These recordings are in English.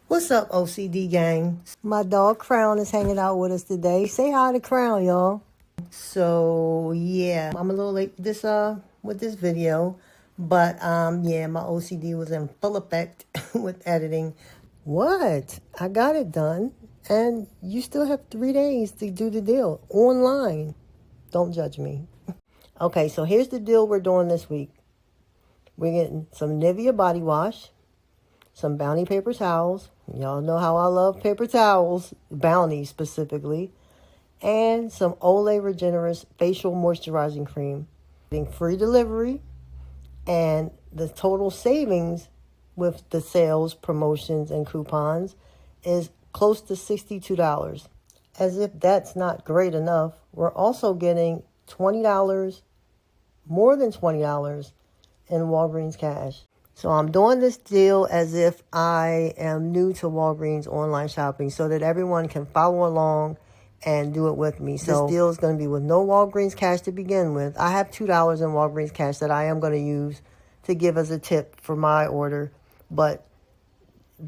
What's up, O.C.D gang? My dog Crown is hanging out with us today. Say hi to Crown, y'all. So yeah, I'm a little late with this video, but yeah, my O.C.D was in full effect with editing. What? I got it done, and you still have 3 days to do the deal online. Don't judge me. Okay, so here's the deal we're doing this week. We're getting some Nivea Body Wash, some Bounty paper towels. Y'all know how I love paper towels, Bounty specifically. And some Olay Regenerist Facial Moisturizing Cream. Getting free delivery, and the total savings with the sales, promotions, and coupons is close to $62. As if that's not great enough, we're also getting $20, more than $20 in Walgreens Cash. So I'm doing this deal as if I am new to Walgreens online shopping so that everyone can follow along and do it with me. So this deal is going to be with no Walgreens Cash to begin with. I have $2 in Walgreens Cash that I am going to use to give as a tip for my order. But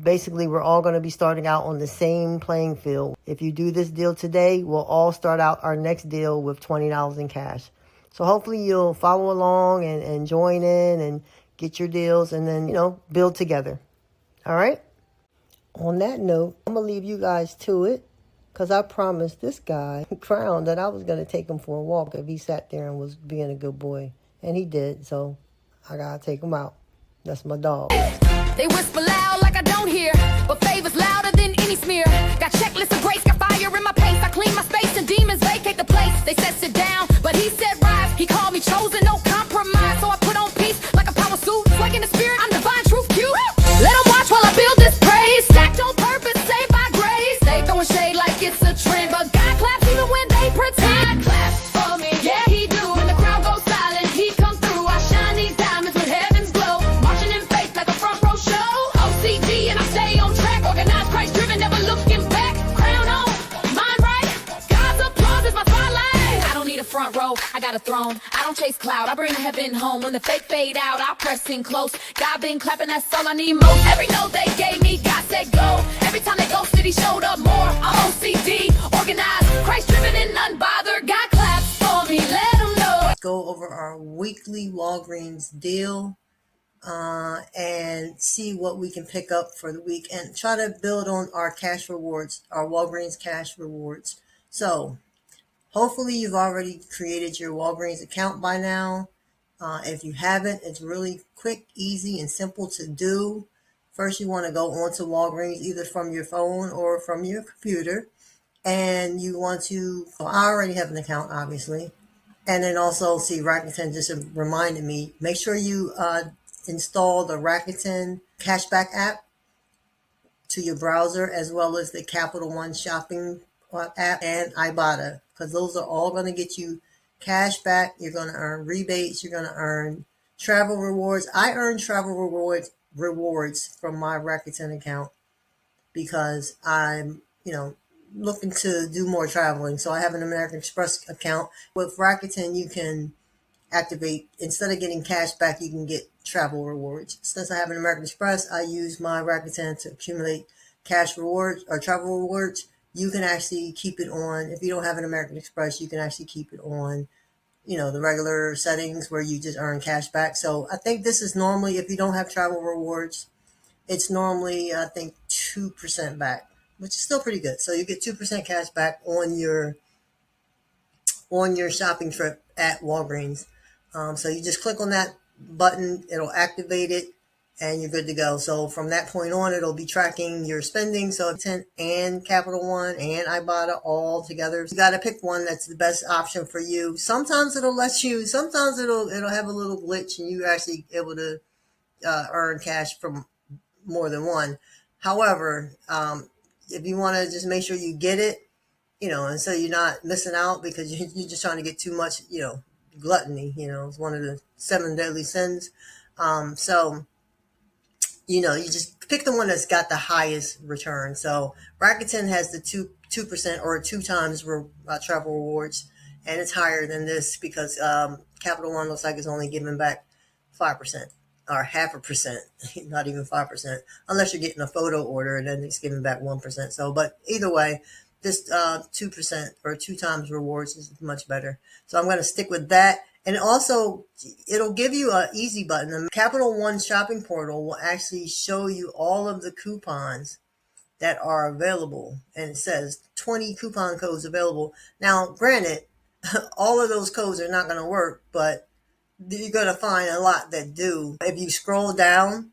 basically, we're all going to be starting out on the same playing field. If you do this deal today, we'll all start out our next deal with $20 in cash. So hopefully you'll follow along and join in and get your deals and then, build together. All right? On that note, I'm going to leave you guys to it because I promised this guy, Crown, that I was going to take him for a walk if he sat there and was being a good boy. And he did, so I got to take him out. That's my dog. They whisper loud like I don't hear, but favors louder than any smear. Got checklists of grace, got fire in my pace. I clean my space and demons vacate the place. They said sit down, but he said rise. He called me chosen, no compromise. So I put on peace like a power suit. Like in the spirit, I'm divine truth cute. Let them watch while I build this praise. Stacked on purpose, saved by grace. They throwing shade like it's a trend, but God claps even when they pretend. God claps for me, yeah he do. When the crowd goes silent, he comes through. I shine these diamonds with heaven's glow. Marching in faith like a front row show. O.C.D and I stay on track. Organized, Christ driven, never looking back. Crown on, mind right. God's applause is my spotlight. I don't need a front row, I got a throne. I don't chase cloud, I bring heaven home. When the fake fade out, I press in close. God been clapping, that's all I need most. Every note they gave me, God said go. Every time they ghosted, he showed up more. I'm O.C.D, organized, Christ driven and unbothered. God claps for me, let them know. Let's go over our weekly Walgreens deal and see what we can pick up for the week and try to build on our cash rewards, our Walgreens cash rewards. So hopefully you've already created your Walgreens account by now. If you haven't, it's really quick, easy, and simple to do. First, you want to go onto Walgreens either from your phone or from your computer. And you want to, well, I already have an account, obviously. And then also, see, Rakuten just reminded me, make sure you install the Rakuten cashback app to your browser, as well as the Capital One shopping app and Ibotta, because those are all going to get you cash back. You're going to earn rebates. You're going to earn travel rewards. I earn travel rewards from my Rakuten account because I'm, looking to do more traveling. So I have an American Express account. With Rakuten, you can activate, instead of getting cash back, you can get travel rewards. Since I have an American Express, I use my Rakuten to accumulate cash rewards or travel rewards. You can actually keep it on. If you don't have an American Express, you can actually keep it on, the regular settings where you just earn cash back. So I think this is normally, if you don't have travel rewards, it's normally, I think, 2% back, which is still pretty good. So you get 2% cash back on your shopping trip at Walgreens. So you just click on that button, it'll activate it, and you're good to go. So from that point on, it'll be tracking your spending. So Rakuten and Capital One and Ibotta all together. You got to pick one that's the best option for you. Sometimes it'll let you. Sometimes it'll have a little glitch, and you're actually able to earn cash from more than one. However, if you want to just make sure you get it, and so you're not missing out because you're just trying to get too much, gluttony, it's one of the 7 deadly sins. So, you just pick the one that's got the highest return. So Rakuten has the 2% or 2 times travel rewards, and it's higher than this because Capital One looks like it's only giving back 5%. or 0.5%, not even 5%, unless you're getting a photo order and then it's giving back 1%. So, but either way, this 2% or 2 times rewards is much better. So I'm going to stick with that. And also, it'll give you an easy button. The Capital One shopping portal will actually show you all of the coupons that are available. And it says 20 coupon codes available. Now, granted, all of those codes are not going to work, but you're going to find a lot that do. If you scroll down,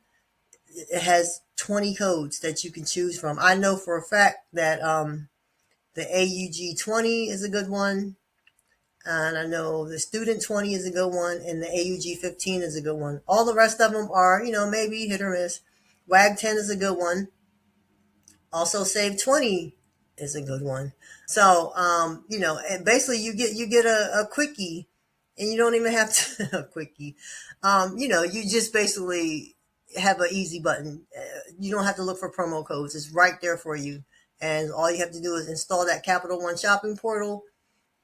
it has 20 codes that you can choose from. I know for a fact that the AUG20 is a good one. And I know the Student 20 is a good one. And the AUG15 is a good one. All the rest of them are, maybe hit or miss. WAG 10 is a good one. Also, Save 20 is a good one. So, and basically you get a quickie, and you don't even have to a quickie. You just basically have an easy button. You don't have to look for promo codes. It's right there for you. And all you have to do is install that Capital One shopping portal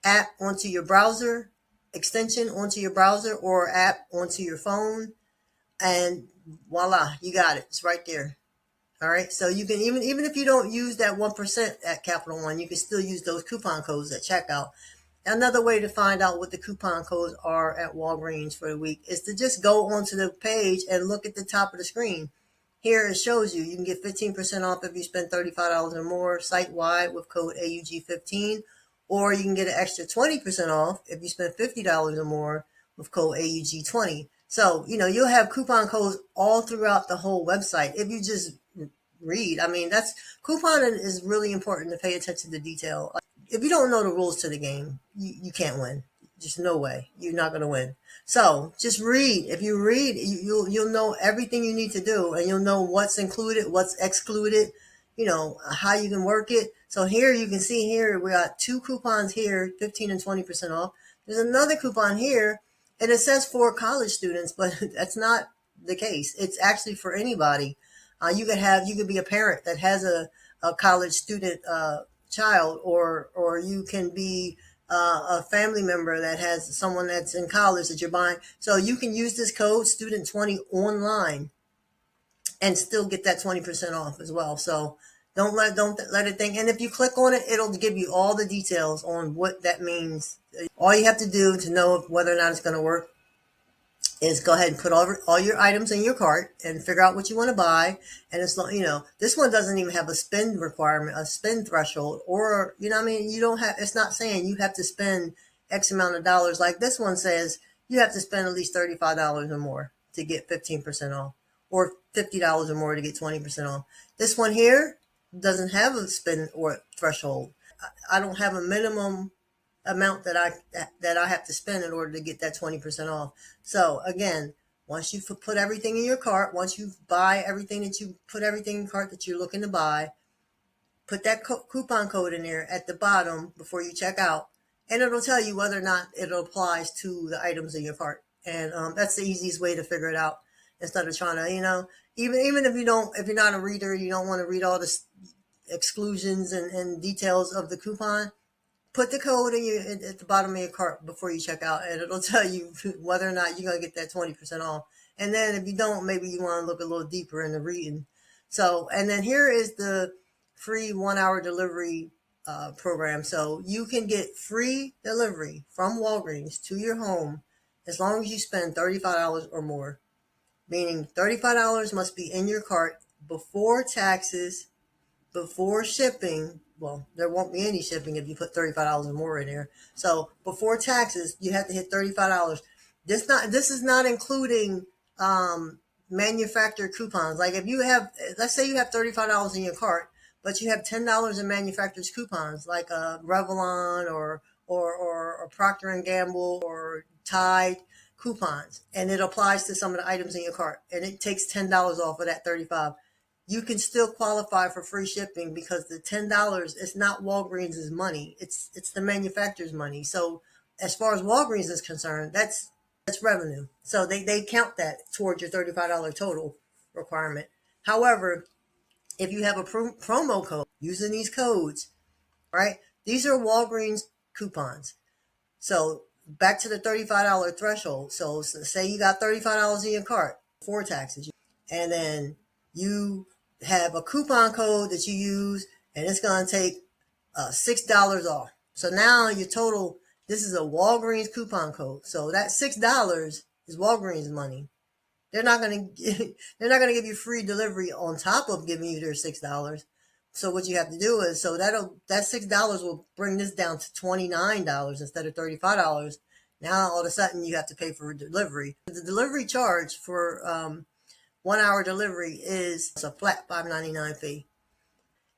app onto your browser, extension onto your browser, or app onto your phone, and voila, you got it. It's right there. All right, so you can even if you don't use that 1% at Capital One, you can still use those coupon codes at checkout. Another way to find out what the coupon codes are at Walgreens for the week is to just go onto the page and look at the top of the screen. Here it shows you can get 15% off if you spend $35 or more site-wide with code AUG15, or you can get an extra 20% off if you spend $50 or more with code AUG20. So, you'll have coupon codes all throughout the whole website if you just read. I mean, couponing is really important to pay attention to detail. If you don't know the rules to the game, you can't win. Just no way. You're not going to win. So just read. If you read, you'll know everything you need to do, and you'll know what's included, what's excluded, how you can work it. So here you can see here we got 2 coupons here, 15 and 20% off. There's another coupon here, and it says for college students, but that's not the case. It's actually for anybody. You could be a parent that has a college student child, or you can be a family member that has someone that's in college that you're buying. So you can use this code student20 online and still get that 20% off as well. So don't let it think. And if you click on it, it'll give you all the details on what that means. All you have to do to know whether or not it's going to work is go ahead and put all your items in your cart and figure out what you want to buy. And it's, this one doesn't even have a spend requirement, a spend threshold, or, you don't have, it's not saying you have to spend X amount of dollars. Like this one says you have to spend at least $35 or more to get 15% off, or $50 or more to get 20% off. This one here doesn't have a spend or threshold. I don't have a minimum amount that I have to spend in order to get that 20% off. So again, once you put everything in your cart, once you buy everything that you put everything in cart that you're looking to buy, put that coupon code in there at the bottom before you check out, and it'll tell you whether or not it applies to the items in your cart. And that's the easiest way to figure it out, instead of trying to, even if you're not a reader, you don't want to read all the exclusions and details of the coupon. Put the code at the bottom of your cart before you check out, and it'll tell you whether or not you're going to get that 20% off. And then if you don't, maybe you want to look a little deeper in the reading. So, and then here is the free 1-hour delivery program. So you can get free delivery from Walgreens to your home as long as you spend $35 or more. Meaning $35 must be in your cart before taxes, before shipping. Well, there won't be any shipping if you put $35 or more in there. So before taxes, you have to hit $35. This is not including manufacturer coupons. Like if you have, let's say you have $35 in your cart, but you have $10 in manufacturer's coupons, like a Revlon or Procter and Gamble or Tide coupons, and it applies to some of the items in your cart, and it takes $10 off of that $35. You can still qualify for free shipping, because the $10 is not Walgreens' money. It's the manufacturer's money. So as far as Walgreens is concerned, that's revenue. So they count that towards your $35 total requirement. However, if you have a promo code using these codes, right? These are Walgreens coupons. So back to the $35 threshold. So say you got $35 in your cart. before taxes. And then you have a coupon code that you use, and it's going to take $6 off. So now your total, this is a Walgreens coupon code. So that $6 is Walgreens money. They're not going to give you free delivery on top of giving you their $6. So what you have to do is, so that $6 will bring this down to $29 instead of $35. Now all of a sudden you have to pay for delivery. The delivery charge for 1 hour delivery is a flat $5.99 fee.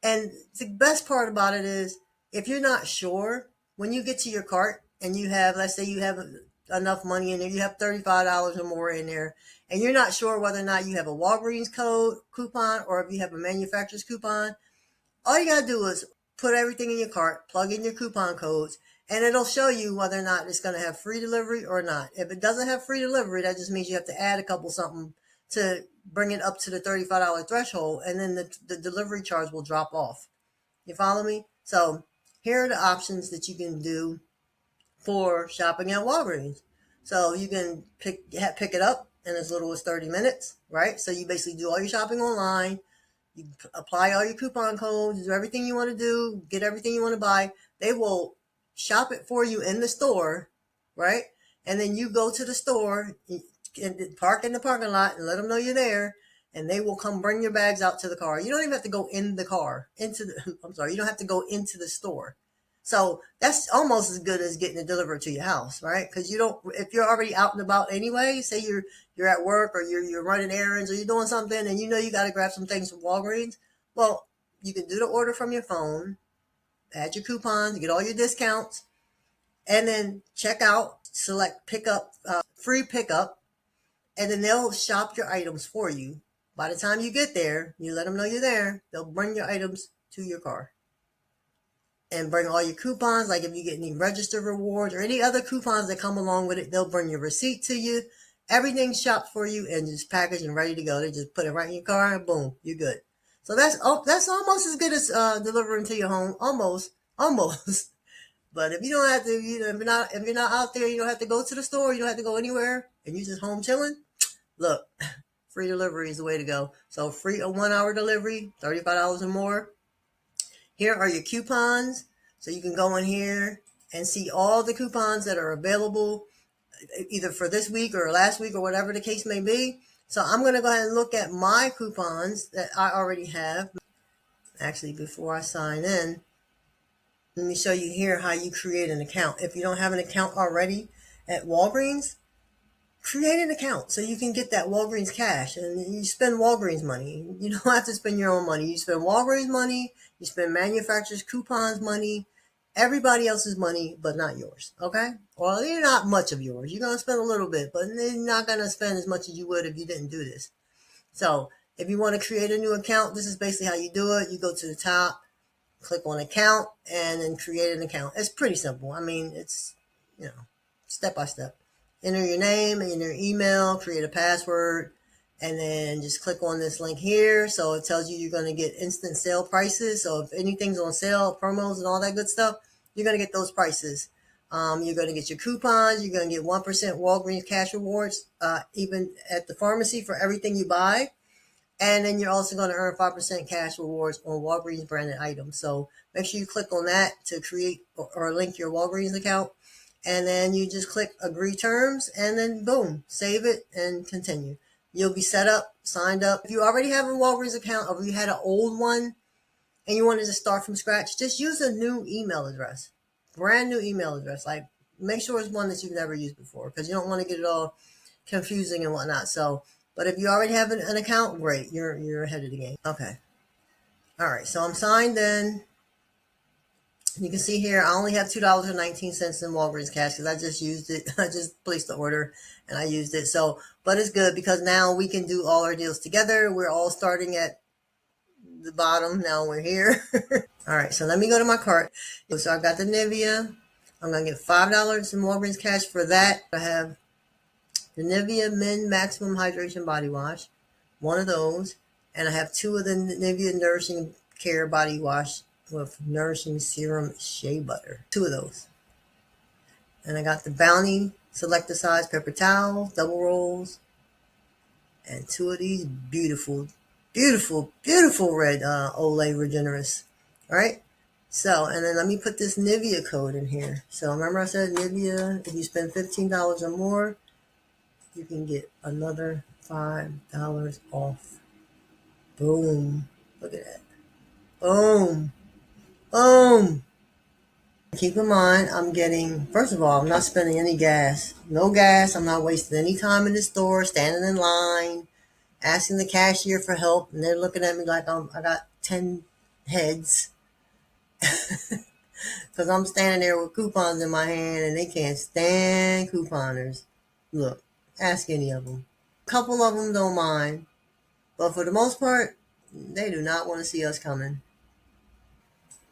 And the best part about it is, if you're not sure, when you get to your cart and you have, let's say you have enough money in there, you have $35 or more in there, and you're not sure whether or not you have a Walgreens code coupon or if you have a manufacturer's coupon, all you gotta do is put everything in your cart, plug in your coupon codes, and it'll show you whether or not it's going to have free delivery or not. If it doesn't have free delivery, that just means you have to add a couple something to bring it up to the $35 threshold, and then the delivery charge will drop off. You follow me? So here are the options that you can do for shopping at Walgreens. So you can pick it up in as little as 30 minutes, right? So you basically do all your shopping online. You apply all your coupon codes, do everything you want to do, get everything you want to buy. They will shop it for you in the store, right? And then you go to the store and park in the parking lot and let them know you're there, and they will come bring your bags out to the car. You don't even have to go in the car, you don't have to go into the store. So that's almost as good as getting it delivered to your house, right? Because if you're already out and about anyway, say you're at work or you're running errands or you're doing something and you got to grab some things from Walgreens, well, you can do the order from your phone, add your coupons, get all your discounts, and then check out, select pickup, free pickup, and then they'll shop your items for you. By the time you get there, you let them know you're there, they'll bring your items to your car. And bring all your coupons, like if you get any registered rewards or any other coupons that come along with it, they'll bring your receipt to you. Everything's shopped for you and just packaged and ready to go. They just put it right in your car and boom, you're good. So that's almost as good as delivering to your home, almost. But if you don't have to, if you're not out there, you don't have to go to the store, you don't have to go anywhere, and you're just home chilling. Look, free delivery is the way to go. So free a 1 hour delivery, $35 or more. Here are your coupons. So you can go in here and see all the coupons that are available either for this week or last week or whatever the case may be. So I'm going to go ahead and look at my coupons that I already have. Actually, before I sign in, let me show you here how you create an account. If you don't have an account already at Walgreens, create an account so you can get that Walgreens Cash and you spend Walgreens money. You don't have to spend your own money. You spend Walgreens money, you spend manufacturers' coupons money, everybody else's money, but not yours, okay? Well, they're not much of yours. You're going to spend a little bit, but they're not going to spend as much as you would if you didn't do this. So if you want to create a new account, this is basically how you do it. You go to the top, click on account, and then create an account. It's pretty simple. I mean, it's, step by step. Enter your name and your email, create a password, and then just click on this link here. So it tells you you're going to get instant sale prices. So if anything's on sale, promos and all that good stuff, you're going to get those prices. You're going to get your coupons. You're going to get 1% Walgreens Cash rewards, even at the pharmacy for everything you buy. And then you're also going to earn 5% cash rewards on Walgreens branded items. So make sure you click on that to create or link your Walgreens account. And then you just click agree terms and then boom, save it and continue. You'll be set up, signed up. If you already have a Walgreens account or you had an old one and you wanted to start from scratch, just use a new email address, brand new email address. Like make sure it's one that you've never used before because you don't want to get it all confusing and whatnot. So, but if you already have an account, great, you're ahead of the game. Okay. All right, so I'm signed in. You can see here, I only have $2.19 in Walgreens Cash because I just used it. I just placed the order and I used it. So, but it's good because now we can do all our deals together. We're all starting at the bottom. Now we're here. All right, so let me go to my cart. So I got the Nivea. I'm going to get $5 in Walgreens Cash for that. I have the Nivea Men Maximum Hydration Body Wash, one of those. And I have 2 of the Nivea Nourishing Care Body Wash with Nourishing Serum Shea Butter. 2 of those. And I got the Bounty Selector Size Paper Towels, double rolls. and 2 of these beautiful, beautiful, beautiful red Olay Regenerist. All right. So, and then let me put this Nivea code in here. So remember I said Nivea, if you spend $15 or more, you can get another $5 off. Boom. Look at that. Boom. Boom. Keep in mind, I'm getting, first of all, I'm not spending any gas. No gas. I'm not wasting any time in the store, standing in line, asking the cashier for help. And they're looking at me like I got 10 heads. Because I'm standing there with coupons in my hand and they can't stand couponers. Look, ask any of them. A couple of them don't mind. But for the most part, they do not want to see us coming.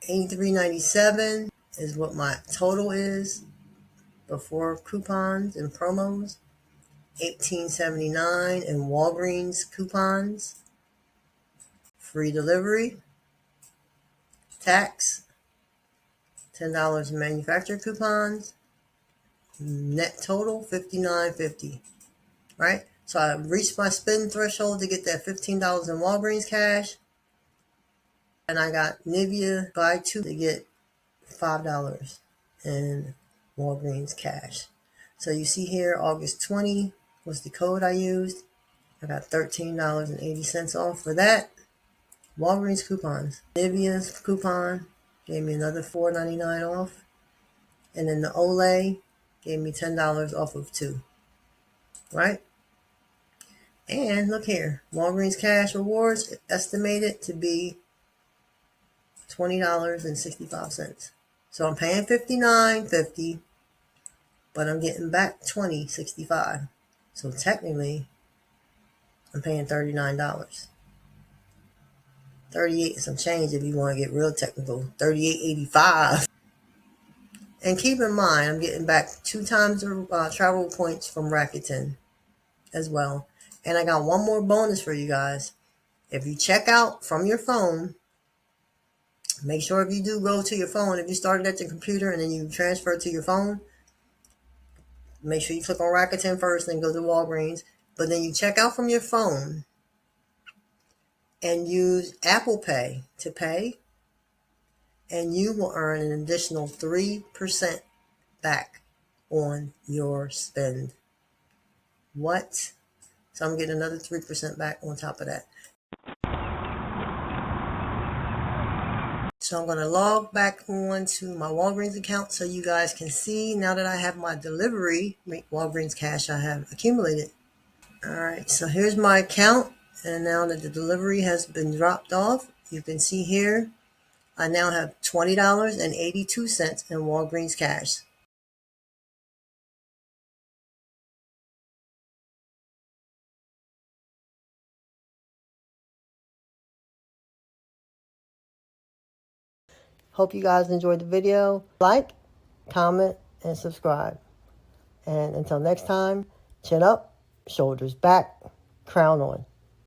$83.97 is what my total is before coupons and promos. $18.79 in Walgreens coupons. Free delivery. Tax. $10 in manufacturer coupons. Net total $59.50. Right? So I reached my spend threshold to get that $15 in Walgreens Cash. And I got Nivea buy 2 to get $5 in Walgreens Cash. So you see here, August 20 was the code I used. I got $13.80 off for that. Walgreens coupons. Nivea's coupon gave me another $4.99 off. And then the Olay gave me $10 off of 2. Right? And look here, Walgreens Cash rewards estimated to be $20.65. So I'm paying $59.50, but I'm getting back $20.65. So technically, I'm paying $39. 38 and some change if you want to get real technical. $38.85. And keep in mind, I'm getting back 2 times the travel points from Rakuten as well. And I got one more bonus for you guys. If you check out from your phone, make sure if you do go to your phone, if you started at your computer and then you transfer to your phone, make sure you click on Rakuten first, then go to Walgreens. But then you check out from your phone and use Apple Pay to pay, and you will earn an additional 3% back on your spend. What? So I'm getting another 3% back on top of that. So I'm going to log back on to my Walgreens account so you guys can see now that I have my delivery, Walgreens Cash I have accumulated. All right, so here's my account. And now that the delivery has been dropped off, you can see here, I now have $20.82 in Walgreens Cash. Hope you guys enjoyed the video. Like, comment, and subscribe. And until next time, chin up, shoulders back, crown on.